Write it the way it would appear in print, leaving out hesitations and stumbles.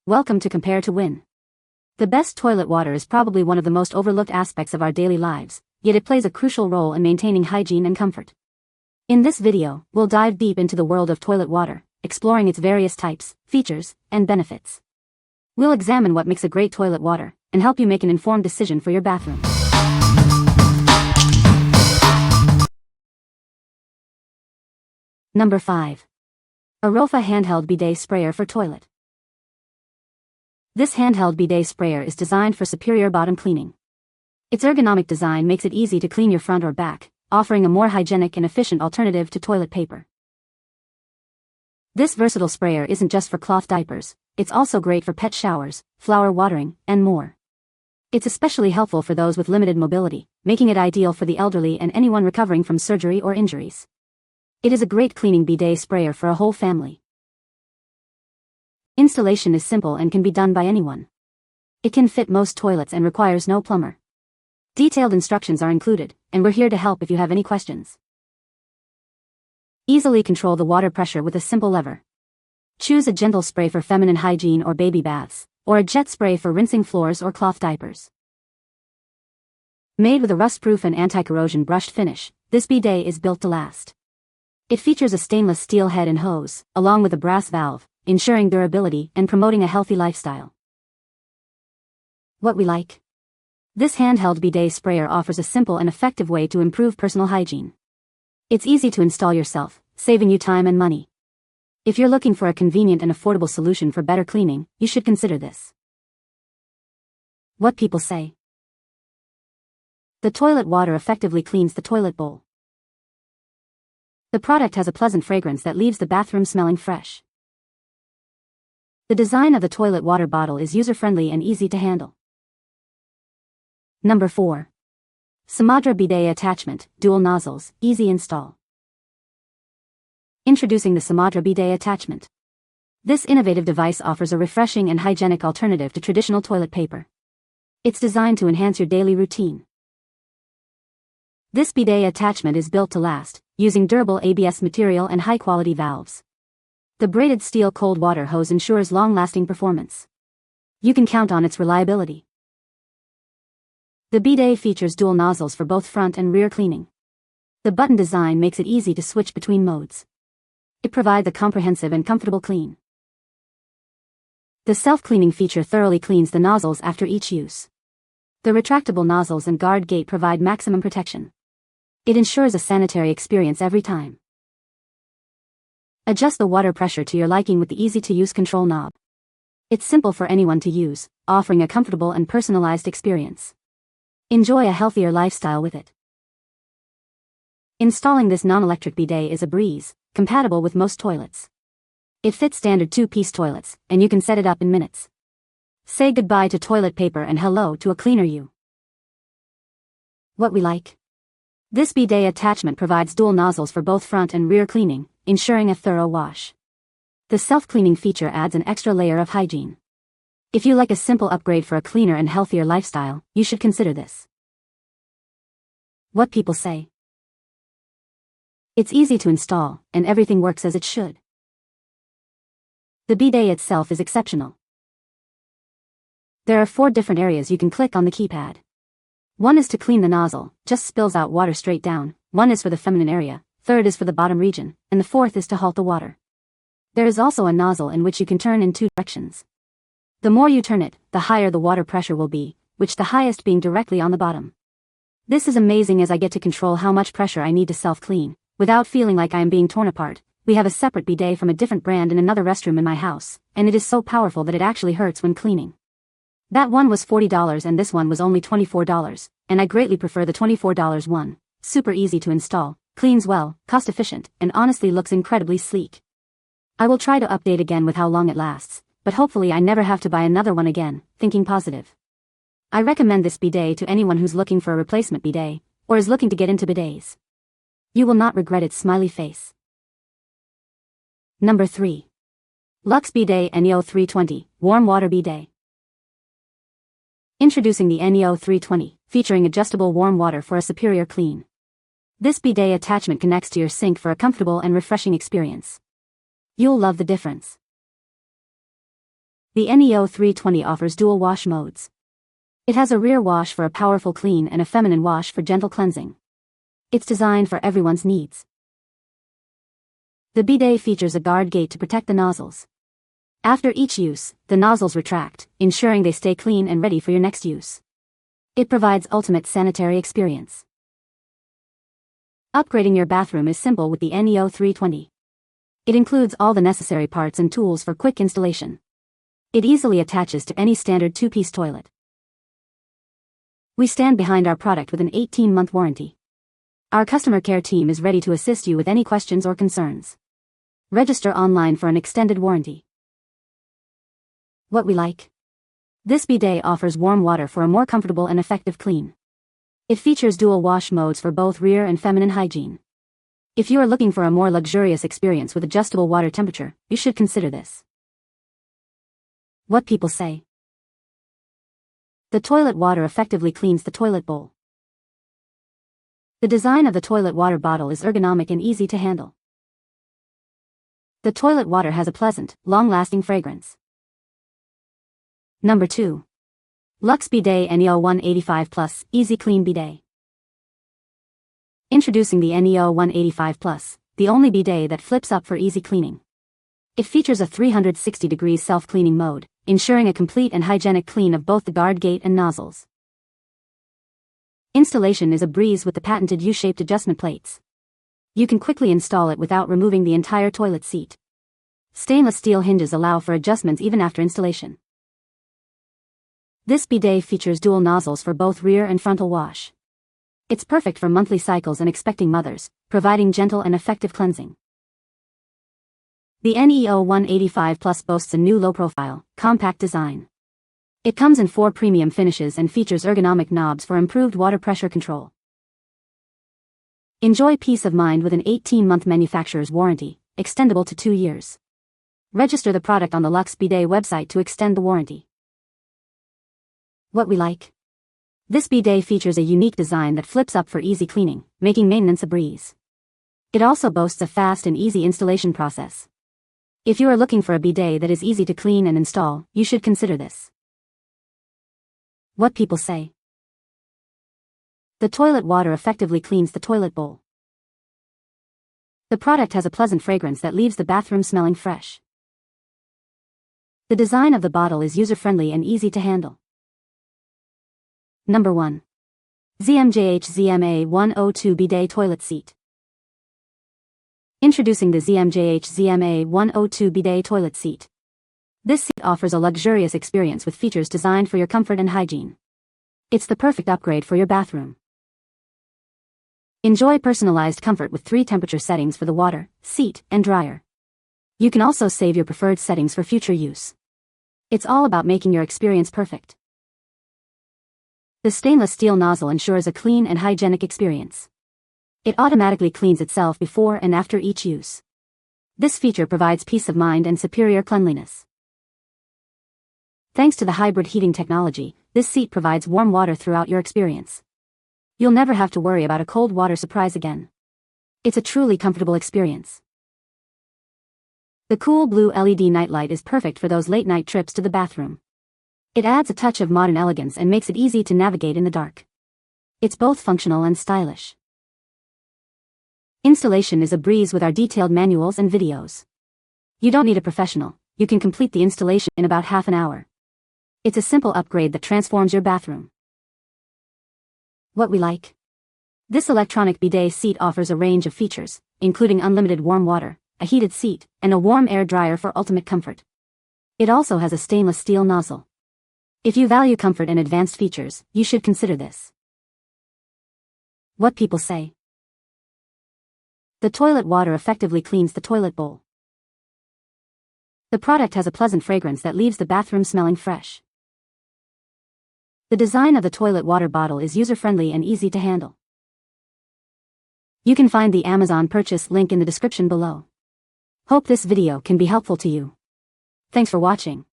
Welcome to Compare to Win. The best toilet water is probably one of the most overlooked aspects of our daily lives, yet it plays a crucial role in maintaining hygiene and comfort. In this video, we'll dive deep into the world of toilet water, exploring its various types, features, and benefits. We'll examine what makes a great toilet water, and help you make an informed decision for your bathroom. Number 5. Arofa Handheld Bidet Sprayer for Toilet. This handheld bidet sprayer is designed for superior bottom cleaning. Its ergonomic design makes it easy to clean your front or back, offering a more hygienic and efficient alternative to toilet paper. This versatile sprayer isn't just for cloth diapers, it's also great for pet showers, flower watering, and more. It's especially helpful for those with limited mobility, making it ideal for the elderly and anyone recovering from surgery or injuries. It is a great cleaning bidet sprayer for a whole family. Installation is simple and can be done by anyone. It can fit most toilets and requires no plumber. Detailed instructions are included, and we're here to help if you have any questions. Easily control the water pressure with a simple lever. Choose a gentle spray for feminine hygiene or baby baths, or a jet spray for rinsing floors or cloth diapers. Made with a rust-proof and anti-corrosion brushed finish, this bidet is built to last. It features a stainless steel head and hose, along with a brass valve, ensuring durability and promoting a healthy lifestyle. What we like? This handheld bidet sprayer offers a simple and effective way to improve personal hygiene. It's easy to install yourself, saving you time and money. If you're looking for a convenient and affordable solution for better cleaning, you should consider this. What people say. The toilet water effectively cleans the toilet bowl. The product has a pleasant fragrance that leaves the bathroom smelling fresh. The design of the toilet water bottle is user-friendly and easy to handle. Number 4. SAMODRA Bidet Attachment, Dual Nozzles, Easy Install. Introducing the SAMODRA Bidet Attachment. This innovative device offers a refreshing and hygienic alternative to traditional toilet paper. It's designed to enhance your daily routine. This bidet attachment is built to last, using durable ABS material and high-quality valves. The braided steel cold water hose ensures long-lasting performance. You can count on its reliability. The bidet features dual nozzles for both front and rear cleaning. The button design makes it easy to switch between modes. It provides a comprehensive and comfortable clean. The self-cleaning feature thoroughly cleans the nozzles after each use. The retractable nozzles and guard gate provide maximum protection. It ensures a sanitary experience every time. Adjust the water pressure to your liking with the easy-to-use control knob. It's simple for anyone to use, offering a comfortable and personalized experience. Enjoy a healthier lifestyle with it. Installing this non-electric bidet is a breeze, compatible with most toilets. It fits standard 2-piece toilets, and you can set it up in minutes. Say goodbye to toilet paper and hello to a cleaner you. What we like? This bidet attachment provides dual nozzles for both front and rear cleaning, ensuring a thorough wash. The self-cleaning feature adds an extra layer of hygiene. If you like a simple upgrade for a cleaner and healthier lifestyle, you should consider this. What people say. It's easy to install, and everything works as it should. The bidet itself is exceptional. There are 4 different areas you can click on the keypad. One is to clean the nozzle, just spills out water straight down. One is for the feminine area, third is for the bottom region, and the fourth is to halt the water. There is also a nozzle in which you can turn in 2 directions. The more you turn it, the higher the water pressure will be, which the highest being directly on the bottom. This is amazing as I get to control how much pressure I need to self-clean, without feeling like I am being torn apart. We have a separate bidet from a different brand in another restroom in my house, and it is so powerful that it actually hurts when cleaning. That one was $40 and this one was only $24, and I greatly prefer the $24 one. Super easy to install, cleans well, cost efficient, and honestly looks incredibly sleek. I will try to update again with how long it lasts, but hopefully I never have to buy another one again, thinking positive. I recommend this bidet to anyone who's looking for a replacement bidet, or is looking to get into bidets. You will not regret its smiley face. Number 3. LUXE Bidet NEO 320, Warm Water Bidet. Introducing the NEO 320, featuring adjustable warm water for a superior clean. This bidet attachment connects to your sink for a comfortable and refreshing experience. You'll love the difference. The NEO 320 offers dual wash modes. It has a rear wash for a powerful clean and a feminine wash for gentle cleansing. It's designed for everyone's needs. The bidet features a guard gate to protect the nozzles. After each use, the nozzles retract, ensuring they stay clean and ready for your next use. It provides ultimate sanitary experience. Upgrading your bathroom is simple with the NEO 320. It includes all the necessary parts and tools for quick installation. It easily attaches to any standard two-piece toilet. We stand behind our product with an 18-month warranty. Our customer care team is ready to assist you with any questions or concerns. Register online for an extended warranty. What we like. This bidet offers warm water for a more comfortable and effective clean. It features dual wash modes for both rear and feminine hygiene. If you are looking for a more luxurious experience with adjustable water temperature, you should consider this. What people say. The toilet water effectively cleans the toilet bowl. The design of the toilet water bottle is ergonomic and easy to handle. The toilet water has a pleasant, long-lasting fragrance. Number 2. LUXE Bidet NEO 185 Plus Easy Clean Bidet. Introducing the NEO 185 Plus, the only bidet that flips up for easy cleaning. It features a 360-degree self-cleaning mode, ensuring a complete and hygienic clean of both the guard gate and nozzles. Installation is a breeze with the patented U-shaped adjustment plates. You can quickly install it without removing the entire toilet seat. Stainless steel hinges allow for adjustments even after installation. This bidet features dual nozzles for both rear and frontal wash. It's perfect for monthly cycles and expecting mothers, providing gentle and effective cleansing. The NEO 185 Plus boasts a new low-profile, compact design. It comes in 4 premium finishes and features ergonomic knobs for improved water pressure control. Enjoy peace of mind with an 18-month manufacturer's warranty, extendable to 2 years. Register the product on the LUXE Bidet website to extend the warranty. What we like. This bidet features a unique design that flips up for easy cleaning, making maintenance a breeze. It also boasts a fast and easy installation process. If you are looking for a bidet that is easy to clean and install, you should consider this. What people say. The toilet water effectively cleans the toilet bowl. The product has a pleasant fragrance that leaves the bathroom smelling fresh. The design of the bottle is user-friendly and easy to handle. Number 1. ZMJH ZMA 102 Bidet Toilet Seat. Introducing the ZMJH ZMA 102 Bidet Toilet Seat. This seat offers a luxurious experience with features designed for your comfort and hygiene. It's the perfect upgrade for your bathroom. Enjoy personalized comfort with 3 temperature settings for the water, seat, and dryer. You can also save your preferred settings for future use. It's all about making your experience perfect. The stainless steel nozzle ensures a clean and hygienic experience. It automatically cleans itself before and after each use. This feature provides peace of mind and superior cleanliness. Thanks to the hybrid heating technology, this seat provides warm water throughout your experience. You'll never have to worry about a cold water surprise again. It's a truly comfortable experience. The cool blue LED nightlight is perfect for those late-night trips to the bathroom. It adds a touch of modern elegance and makes it easy to navigate in the dark. It's both functional and stylish. Installation is a breeze with our detailed manuals and videos. You don't need a professional, you can complete the installation in about half an hour. It's a simple upgrade that transforms your bathroom. What we like. This electronic bidet seat offers a range of features, including unlimited warm water, a heated seat, and a warm air dryer for ultimate comfort. It also has a stainless steel nozzle. If you value comfort and advanced features, you should consider this. What people say. The toilet water effectively cleans the toilet bowl. The product has a pleasant fragrance that leaves the bathroom smelling fresh. The design of the toilet water bottle is user-friendly and easy to handle. You can find the Amazon purchase link in the description below. Hope this video can be helpful to you. Thanks for watching.